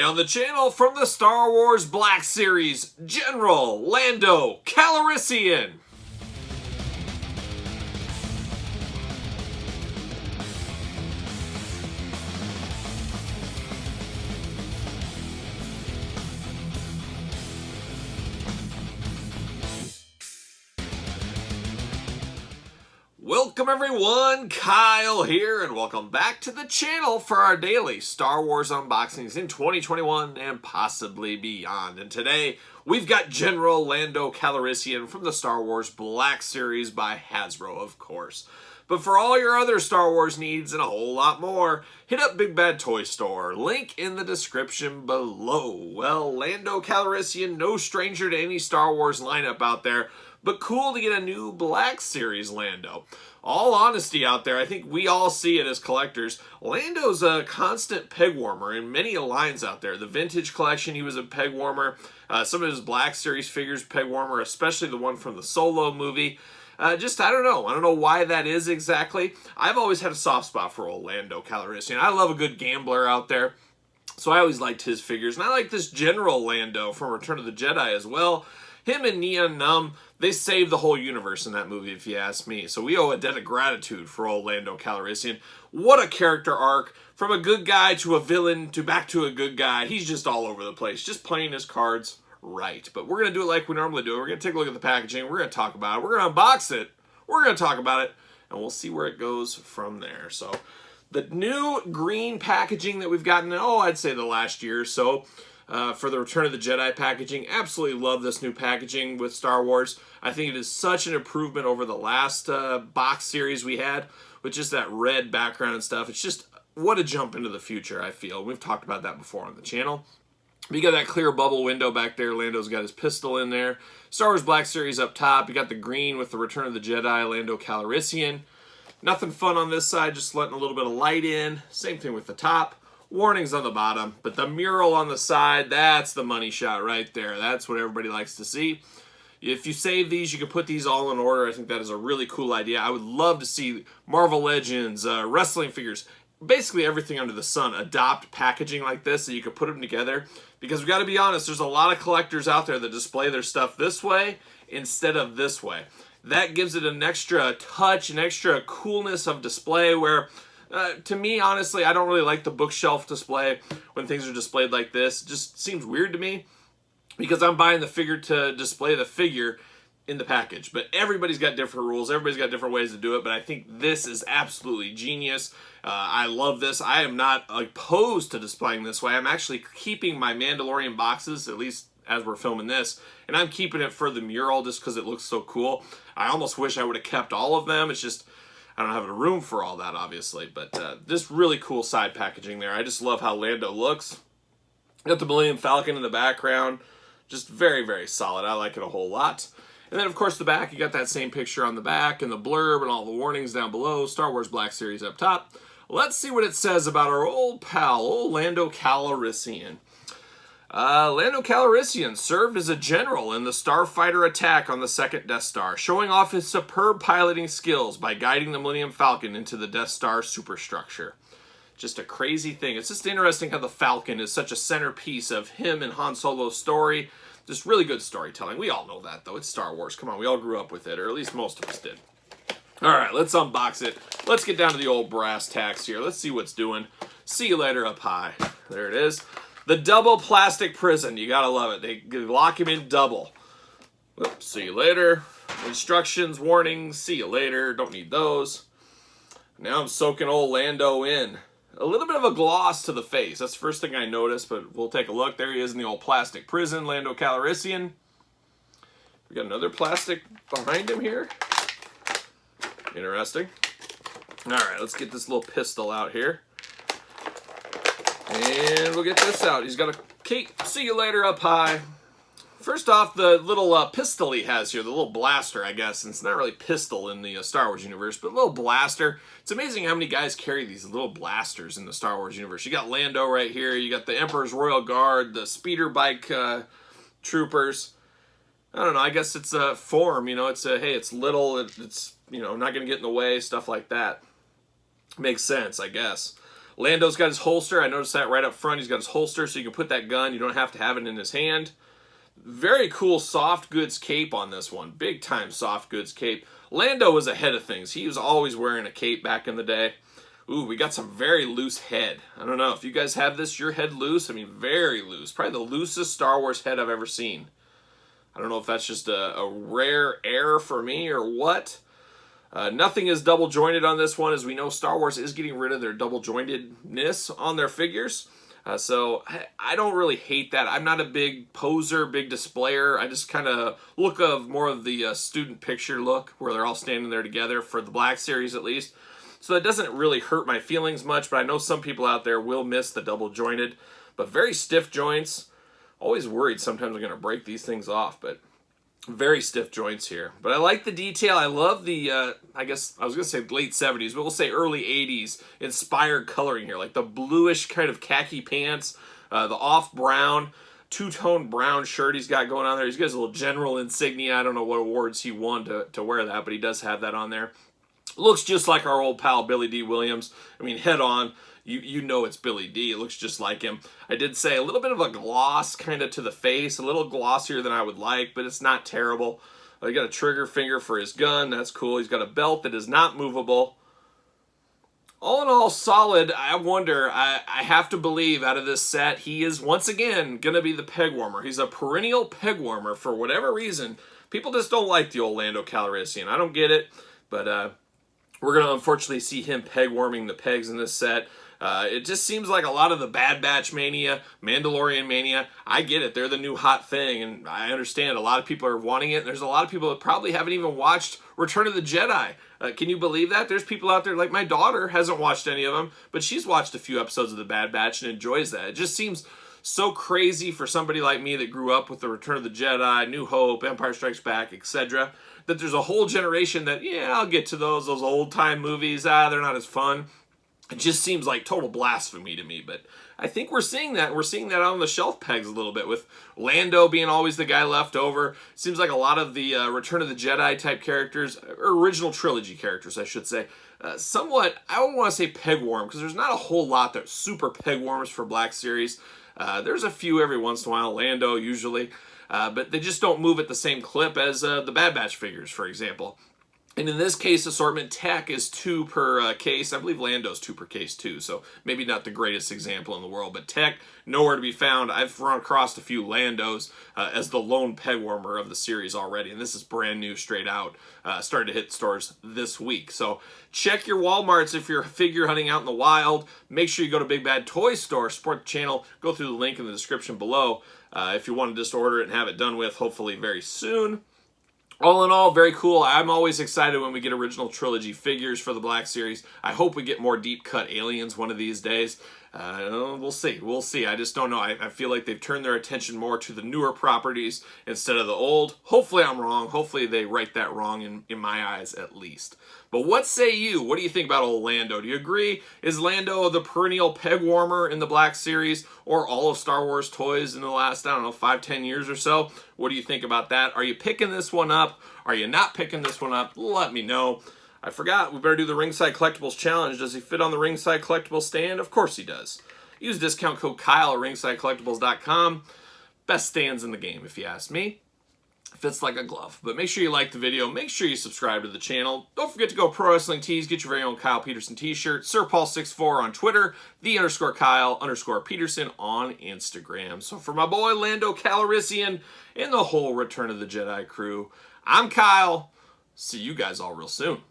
on the channel from the Star Wars Black Series, General Lando Calrissian. Welcome everyone, Kyle here, and welcome back to the channel for our daily Star Wars unboxings in 2021 and possibly beyond. And today, we've got General Lando Calrissian from the Star Wars Black Series by Hasbro, of course. But for all your other Star Wars needs and a whole lot more, hit up Big Bad Toy Store. Link in the description below. Well, Lando Calrissian, no stranger to any Star Wars lineup out there, but cool to get a new Black Series Lando. All honesty out there, I think we all see it as collectors. Lando's a constant peg warmer in many lines out there. The vintage collection, he was a peg warmer. Some of his Black Series figures, peg warmer, especially the one from the Solo movie. I don't know. I don't know why that is exactly. I've always had a soft spot for old Lando Calrissian. I love a good gambler out there, so I always liked his figures. And I like this General Lando from Return of the Jedi as well. Him and Neon Numb, they saved the whole universe in that movie, if you ask me. So we owe a debt of gratitude for old Lando Calrissian. What a character arc. From a good guy to a villain to back to a good guy. He's just all over the place, just playing his cards right. But we're going to do it like we normally do. We're going to take a look at the packaging. We're going to talk about it. We're going to unbox it. We're going to talk about it. And we'll see where it goes from there. So the new green packaging that we've gotten, I'd say the last year or so, for the Return of the Jedi packaging. Absolutely love this new packaging with Star Wars. I think it is such an improvement over the last box series we had with just that red background and stuff. It's just, what a jump into the future, I feel. We've talked about that before on the channel. You got that clear bubble window back there. Lando's got his pistol in there. Star Wars Black Series up top. You got the green with the Return of the Jedi, Lando Calrissian. Nothing fun on this side, just letting a little bit of light in. Same thing with the top. Warnings on the bottom, but the mural on the side, that's the money shot right there. That's what everybody likes to see. If you save these, you can put these all in order. I think that is a really cool idea. I would love to see Marvel Legends, wrestling figures, basically everything under the sun adopt packaging like this so you can put them together. Because we got to be honest, there's a lot of collectors out there that display their stuff this way instead of this way. That gives it an extra touch, an extra coolness of display where to me, honestly, I don't really like the bookshelf display when things are displayed like this. It just seems weird to me because I'm buying the figure to display the figure in the package. But everybody's got different rules. Everybody's got different ways to do it. But I think this is absolutely genius. I love this. I am not opposed to displaying this way. I'm actually keeping my Mandalorian boxes, at least as we're filming this, and I'm keeping it for the mural just because it looks so cool. I almost wish I would have kept all of them. It's just, I don't have the room for all that, obviously, but just really cool side packaging there. I just love how Lando looks. Got the Millennium Falcon in the background. Just very, very solid. I like it a whole lot. And then, of course, the back, you got that same picture on the back and the blurb and all the warnings down below. Star Wars Black Series up top. Let's see what it says about our old pal, old Lando Calrissian. Lando Calrissian served as a general in the starfighter attack on the second Death Star, showing off his superb piloting skills by guiding the Millennium Falcon into the Death Star superstructure. Just a crazy thing. It's just interesting how the Falcon is such a centerpiece of him and Han Solo's story. Just really good storytelling. We all know that, though. It's Star Wars. Come on, we all grew up with it, or at least most of us did. All right, let's unbox it. Let's get down to the old brass tacks here. Let's see what's doing. See you later up high. There it is. The double plastic prison. You gotta love it. They lock him in double. Oops, see you later. Instructions, warnings, see you later. Don't need those. Now I'm soaking old Lando in. A little bit of a gloss to the face. That's the first thing I noticed, but we'll take a look. There he is in the old plastic prison, Lando Calrissian. We got another plastic behind him here. Interesting. All right, let's get this little pistol out here. And we'll get this out. He's got a cape. See you later up high. First off, the little pistol he has here, the little blaster, I guess. And it's not really pistol in the Star Wars universe, but a little blaster. It's amazing how many guys carry these little blasters in the Star Wars universe. You got Lando right here. You got the Emperor's Royal Guard, the speeder bike troopers. I don't know. I guess it's a form, you know. It's a, hey, it's little. It's, you know, not going to get in the way, stuff like that. Makes sense, I guess. Lando's got his holster. I noticed that right up front. He's got his holster, so you can put that gun. You don't have to have it in his hand. Very cool soft goods cape on this one. Big time soft goods cape. Lando was ahead of things. He was always wearing a cape back in the day. Ooh, we got some very loose head. I don't know if you guys have this, your head loose. I mean, very loose. Probably the loosest Star Wars head I've ever seen. I don't know if that's just a rare air for me or what. Nothing is double jointed on this one. As we know, Star Wars is getting rid of their double jointedness on their figures. So I don't really hate that. I'm not a big poser, big displayer. I just kind of look of more of the student picture look where they're all standing there together for the Black Series at least. So that doesn't really hurt my feelings much, but I know some people out there will miss the double jointed. But very stiff joints. Always worried sometimes I'm going to break these things off, but very stiff joints here. But I like the detail. I love the, I guess I was going to say late 70s, but we'll say early 80s inspired coloring here. Like the bluish kind of khaki pants, the off brown, two-tone brown shirt he's got going on there. He's got his little general insignia. I don't know what awards he won to wear that, but he does have that on there. Looks just like our old pal Billy D. Williams. I mean, head on. You know it's Billy D. It looks just like him. I did say a little bit of a gloss kind of to the face, a little glossier than I would like, but it's not terrible. He got a trigger finger for his gun. That's cool. He's got a belt that is not movable. All in all, solid. I wonder, I have to believe out of this set, he is once again going to be the peg warmer. He's a perennial peg warmer for whatever reason. People just don't like the old Lando Calrissian. I don't get it, but we're going to unfortunately see him peg warming the pegs in this set. It just seems like a lot of the Bad Batch mania, Mandalorian mania, I get it. They're the new hot thing, and I understand a lot of people are wanting it. There's a lot of people that probably haven't even watched Return of the Jedi. Can you believe that? There's people out there, like my daughter hasn't watched any of them, but she's watched a few episodes of the Bad Batch and enjoys that. It just seems so crazy for somebody like me that grew up with the Return of the Jedi, New Hope, Empire Strikes Back, etc., that there's a whole generation that, yeah, I'll get to those old-time movies. They're not as fun. It just seems like total blasphemy to me, but I think we're seeing that. We're seeing that on the shelf pegs a little bit with Lando being always the guy left over. Seems like a lot of the Return of the Jedi type characters, or original trilogy characters, I should say, somewhat, I don't want to say peg warm, because there's not a whole lot that's super peg warmers for Black Series. There's a few every once in a while, Lando usually, but they just don't move at the same clip as the Bad Batch figures, for example. And in this case, assortment tech is 2 per case. I believe Lando's 2 per case too, so maybe not the greatest example in the world, but tech, nowhere to be found. I've run across a few Landos as the lone peg warmer of the series already, and this is brand new, straight out, starting to hit stores this week. So check your Walmarts if you're figure hunting out in the wild. Make sure you go to Big Bad Toy Store, support the channel, go through the link in the description below if you want to just order it and have it done with, hopefully very soon. All in all, very cool. I'm always excited when we get original trilogy figures for the Black Series. I hope we get more deep-cut aliens one of these days. We'll see. We'll see. I just don't know. I feel like they've turned their attention more to the newer properties instead of the old. Hopefully I'm wrong. Hopefully they right that wrong in my eyes at least. But what say you? What do you think about old Lando? Do you agree? Is Lando the perennial peg warmer in the Black Series or all of Star Wars toys in the last, I don't know, 5-10 years or so? What do you think about that? Are you picking this one up? Are you not picking this one up? Let me know. I forgot, we better do the Ringside Collectibles Challenge. Does he fit on the Ringside Collectibles stand? Of course he does. Use discount code Kyle at ringsidecollectibles.com. Best stands in the game, if you ask me. Fits like a glove. But make sure you like the video. Make sure you subscribe to the channel. Don't forget to go Pro Wrestling Tees. Get your very own Kyle Peterson t-shirt. SirPaul64 on Twitter. _Kyle_Peterson on Instagram. So for my boy Lando Calrissian and the whole Return of the Jedi crew, I'm Kyle. See you guys all real soon.